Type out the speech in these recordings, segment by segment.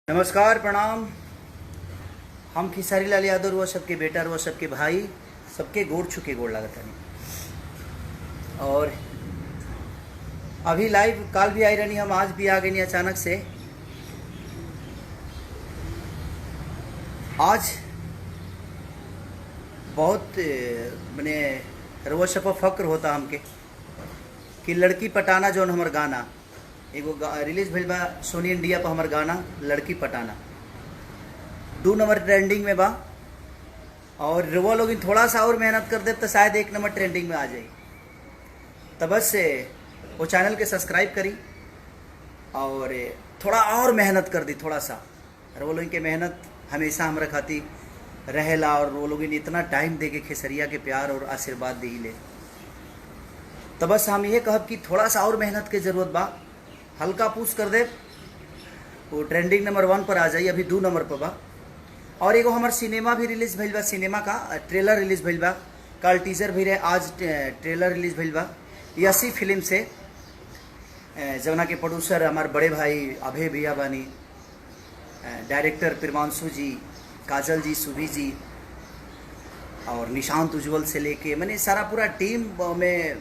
नमस्कार प्रणाम। हम खेसारी लाल यादव वो सबके बेटा वो सबके भाई सबके गोड़ छुके गोड़ लागत नहीं। और अभी लाइव काल भी आई रहनी, हम आज भी आ गए नहीं अचानक से। आज बहुत मैंने रउआ सब पर फक्र होता हमके कि लड़की पटाना जौन हमर गाना एगो रिलीज भइल बा सोनी इंडिया पर, हमर गाना लड़की पटाना 2 नंबर ट्रेंडिंग में बा। और रउआ लोग थोड़ा सा और मेहनत कर दे तो शायद 1 नंबर ट्रेंडिंग में आ जाए। तो बस वो चैनल के सब्सक्राइब करी और थोड़ा और मेहनत कर दी। थोड़ा सा रउआ लोग के मेहनत हमेशा हमरा खाती रहेला और वो लोग इतना टाइम दे के खेसरिया के प्यार और आशीर्वाद दी ले। तो बस हम ये कहब कि थोड़ा सा और मेहनत के ज़रूरत बा। हल्का पुश कर दे वो ट्रेंडिंग नंबर 1 पर आ जाइए। अभी 2 नंबर पर बा। और एगो हमार सिनेमा भी रिलीज़ भइल बा, सिनेमा का ट्रेलर रिलीज़ भइल बा। कल टीजर भी रहे, आज ट्रेलर रिलीज़ भइल बा यसी फिल्म से, जवना के प्रोड्यूसर हमार बड़े भाई अभय भैया बानी, डायरेक्टर प्रिमांशु जी, काजल जी, सुभी जी और निशांत उज्जवल से लेके मैंने सारा पूरा टीम में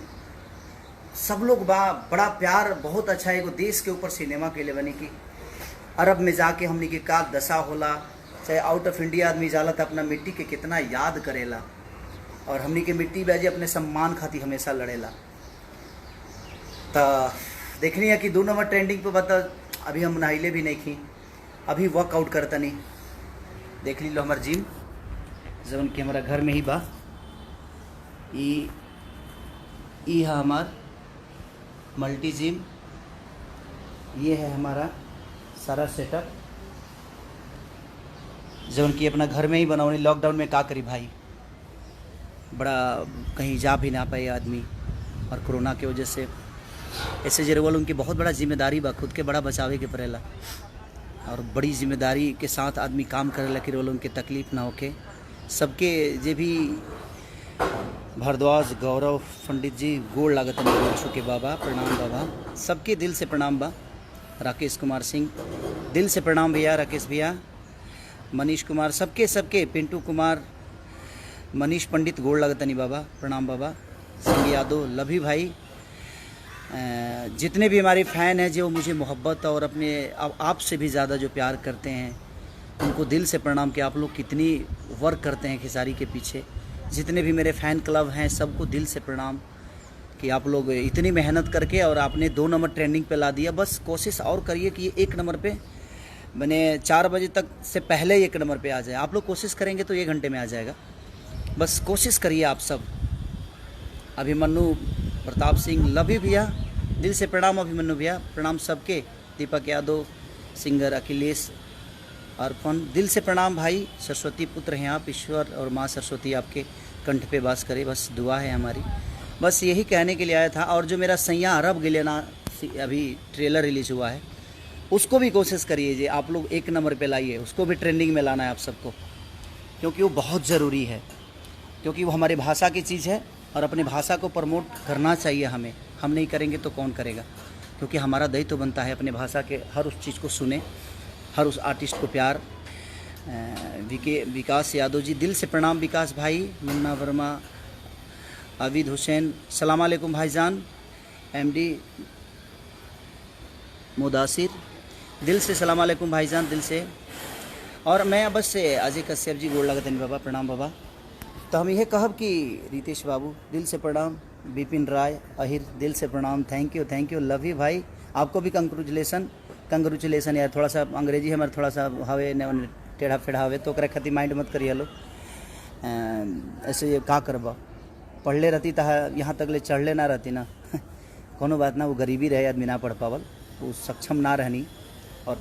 सब लोग बा। बड़ा प्यार, बहुत अच्छा एगो देश के ऊपर सिनेमा के लिए बनी कि अरब में जाके हमने के का दशा होला, चाहे आउट ऑफ इंडिया आदमी जाला तो अपना मिट्टी के कितना याद करेला और हमने के मिट्टी बाजी अपने सम्मान खातिर हमेशा लड़ेला। तो देखनी है कि 2 नंबर ट्रेंडिंग पे बता। अभी हम नहाइले भी नहीं खी, अभी वर्कआउट करता नहीं। देख ली लो हमार जिम जवन कि हमारा घर में ही बा। ई है हमार मल्टी जिम, ये है हमारा सारा सेटअप जवन कि अपना घर में ही बनाओ। लॉकडाउन में का करी भाई, बड़ा कहीं जा भी ना पाए आदमी और कोरोना की वजह से। ऐसे जरूर उनकी बहुत बड़ा जिम्मेदारी बा, खुद के बड़ा बचावे के पड़ेला और बड़ी जिम्मेदारी के साथ आदमी काम करेला कि रोल उनके तकलीफ़ ना होके। सबके जे भी भारद्वाज गौरव पंडित जी गोड़ लागत छुके बाबा, प्रणाम बाबा, सबके दिल से प्रणाम बा। राकेश कुमार सिंह दिल से प्रणाम भैया, राकेश भैया, मनीष कुमार, सबके पिंटू कुमार, मनीष पंडित गोड़ लागतनी बाबा, प्रणाम बाबा। सिंह यादव, लभी भाई, जितने भी हमारे फ़ैन हैं जो मुझे मोहब्बत और अपने आप से भी ज़्यादा जो प्यार करते हैं उनको दिल से प्रणाम कि आप लोग कितनी वर्क करते हैं खेसारी के पीछे। जितने भी मेरे फ़ैन क्लब हैं सबको दिल से प्रणाम कि आप लोग इतनी मेहनत करके और आपने 2 नंबर ट्रेंडिंग पे ला दिया। बस कोशिश और करिए कि ये 1 नंबर पे मैंने 4 बजे तक से पहले 1 नंबर पे आ जाए। आप लोग कोशिश करेंगे तो 1 घंटे में आ जाएगा। बस कोशिश करिए आप सब। अभिमन्यु प्रताप सिंह, लभी भैया, दिल से प्रणाम। अभिमन्यु भैया प्रणाम सबके। दीपक यादव, सिंगर अखिलेश, अर्पण, दिल से प्रणाम भाई। सरस्वती पुत्र हैं आप, ईश्वर और माँ सरस्वती आपके कंठ पे वास करे, बस दुआ है हमारी। बस यही कहने के लिए आया था। और जो मेरा सैया अरब गिलेना अभी ट्रेलर रिलीज़ हुआ है उसको भी कोशिश करिए जी आप लोग 1 नंबर पे लाइए, उसको भी ट्रेंडिंग में लाना है आप सबको, क्योंकि वो बहुत ज़रूरी है, क्योंकि वो हमारी भाषा की चीज़ है और अपनी भाषा को प्रमोट करना चाहिए हमें। हम नहीं करेंगे तो कौन करेगा, क्योंकि हमारा दायित्व बनता है अपने भाषा के हर उस चीज़ को सुने, हर उस आर्टिस्ट को प्यार। विकास यादव जी, दिल से प्रणाम विकास भाई। मुन्ना वर्मा, आबिद हुसैन, सलाम अलैकुम भाईजान। एमडी मुदासिर, दिल से सलाम अलैकुम भाईजान, दिल से। और मैं बस से अजय कश्यप जी गोड़ लगतन बाबा, प्रणाम बाबा। तो हम यह कहब कि रितेश बाबू दिल से प्रणाम, विपिन राय अहिर दिल से प्रणाम। थैंक यू, लव यू भाई। आपको भी कंग्रेचुलेसन यार। थोड़ा सा अंग्रेजी हमारे थोड़ा सा हवे न टेढ़ा फेढ़ा हवे तो खातिर माइंड मत करिए लो। ऐसे का करबा, पढ़ले रहती तो यहाँ तक ले चढ़ले ना रहती ना कोनो बात ना। वो गरीबी रहे आदमी ना पढ़ पावल, वो सक्षम ना रहनी। और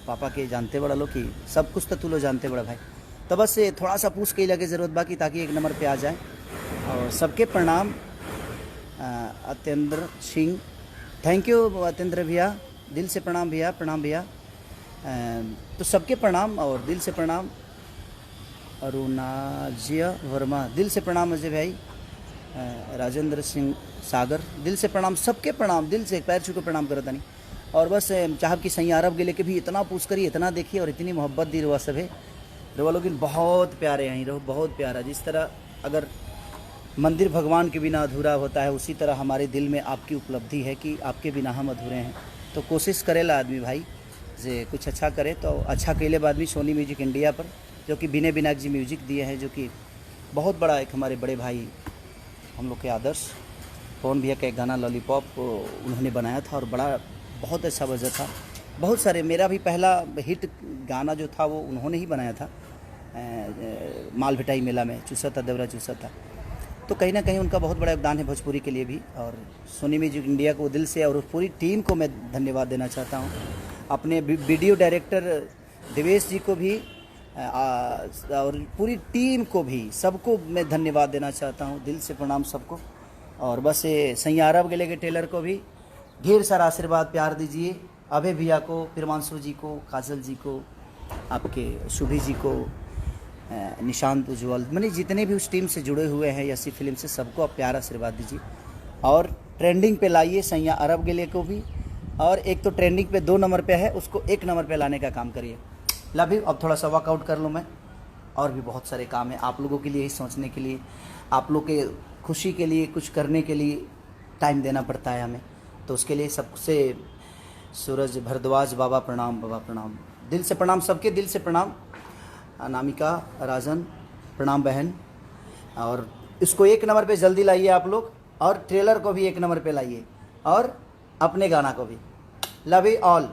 पापा के जानते बड़ा लो कि सब कुछ तो तू लो जानते बड़ा भाई। तो बस थोड़ा सा पूछ के लगे ज़रूरत बाकी ताकि 1 नंबर पे आ जाए। और सबके प्रणाम। अत्येंद्र सिंह, थैंक यू अत्येंद्र भैया, दिल से प्रणाम भैया, प्रणाम भैया। तो सबके प्रणाम और दिल से प्रणाम। अरुणाज्य वर्मा, दिल से प्रणाम अजय भाई। राजेंद्र सिंह सागर, दिल से प्रणाम। सबके प्रणाम, दिल से पैर छू के प्रणाम करता नहीं। और बस चाहब की सही अरब गेले के भी इतना पूछ करिए, इतना देखिए और इतनी मोहब्बत दी रुआ सब है रुआ लोग बहुत प्यारे हैं रहो, बहुत प्यारा। जिस तरह अगर मंदिर भगवान के बिना अधूरा होता है, उसी तरह हमारे दिल में आपकी उपलब्धि है कि आपके बिना हम अधूरे हैं। तो कोशिश करेला आदमी भाई जे कुछ अच्छा करे तो अच्छा कैले बाद आदमी सोनी म्यूजिक इंडिया पर, जो कि विनय विनायक जी म्यूजिक दिए हैं, जो कि बहुत बड़ा एक हमारे बड़े भाई हम लोग के आदर्श पवन भैया का एक गाना लॉलीपॉप उन्होंने बनाया था और बड़ा बहुत अच्छा बजा था। बहुत सारे, मेरा भी पहला हिट गाना जो था वो उन्होंने ही बनाया था, माल भिटाई मेला में चूसा था देवरा चूसा था। तो कहीं ना कहीं उनका बहुत बड़ा योगदान है भोजपुरी के लिए भी, और सोनी म्यूजिक इंडिया को दिल से और पूरी टीम को मैं धन्यवाद देना चाहता हूँ। अपने वीडियो डायरेक्टर देवेश जी को भी और पूरी टीम को भी, सबको मैं धन्यवाद देना चाहता हूँ, दिल से प्रणाम सबको। और बस ये सैया अरब गेले के टेलर को भी ढेर सारा आशीर्वाद प्यार दीजिए, अभय भैया को, प्रिमांशु जी को, काजल जी को, आपके शुभी जी को, निशांत उज्ज्वल, मैंने जितने भी उस टीम से जुड़े हुए हैं यसी फिल्म से, सबको आप प्यार आशीर्वाद दीजिए और ट्रेंडिंग पे लाइए सैया अरब गेले को भी। और एक तो ट्रेंडिंग पे 2 नंबर पे है, उसको 1 नंबर पे लाने का काम करिए। Love you. अब थोड़ा सा वर्कआउट कर लूँ मैं, और भी बहुत सारे काम है आप लोगों के लिए ही सोचने के लिए, आप लोग के खुशी के लिए कुछ करने के लिए टाइम देना पड़ता है हमें। तो उसके लिए सबसे सूरज भरद्वाज बाबा प्रणाम, बाबा प्रणाम, दिल से प्रणाम, सबके दिल से प्रणाम। अनामिका राजन प्रणाम बहन। और इसको 1 नंबर पे जल्दी लाइए आप लोग, और ट्रेलर को भी 1 नंबर पे लाइए, और अपने गाना को भी। Love you all.